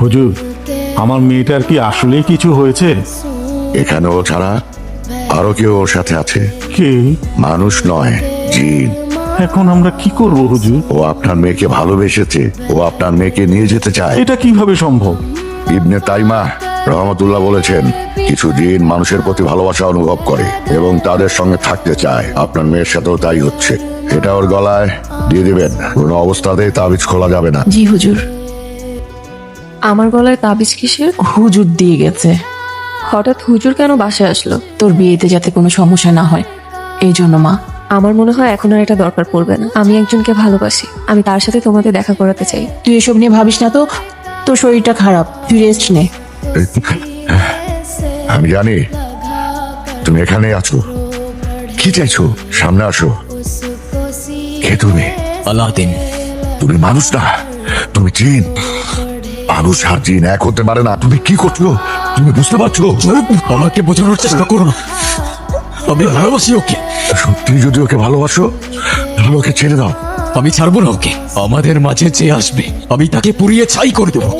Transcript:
হুজুর, আমার মেয়েটার কি আসলেই কিছু হয়েছে? এখানে ও ছাড়া আরো কেউ ওর সাথে আছে। কে? মানুষ নয়, জিন। এখন আমরা কি করব হুজুর? ও আপনার মেয়েকে ভালোবেসেছে, ও আপনার মেয়েকে নিয়ে যেতে চায়। এটা কিভাবে সম্ভব? ইবনে তাইমা রহমতুল্লাহ বলেছেন, কিছু জিন মানুষের প্রতি ভালোবাসা অনুভব করে এবং তাদের সঙ্গে থাকতে চায়। আপনার মেয়ের সাথেও তাই হচ্ছে। এটা ওর গলায় দিয়ে দিবেন, কোনো অবস্থাতেই তাবিজ খোলা যাবে না। জি হুজুর। আমার গলায় তাবিজ কিসের? হুজুর দিয়ে গেছে, হঠাৎ হুজুর কেন বাসায় আসলো? তোর বিয়েতে যাতে কোনো সমস্যা না হয় এই জন্য মা। আমার মনে হয় এখন আর এটা দরকার পড়বে না। আমি একজনকে ভালোবাসি, আমি তার সাথে তোমাদের দেখা করাতে চাই। তুই এসব নিয়ে ভাবিস না তো, তোর শরীরটা খারাপ, তুই রেস্ট নে। আমি জানি তুমি এখানে আছো। কি চাইছো? সামনে আসো। কে তুমি? আলাদিন। তুমি মানুষ না, তুমি জিন। মানুষ আর জিন এক হতে পারে না। তুমি কি করছো? তুমি বুঝতে পারছো? আমাকে বোঝানোর চেষ্টা করো না, আমি ভালোবাসি ওকে। সত্যি যদি ওকে ভালোবাসো তাহলে ওকে ছেড়ে দাও। আমি ছাড়বো না ওকে। আমাদের মাঝে যে আসবে আমি তাকে পুড়িয়ে ছাই করে দেবো।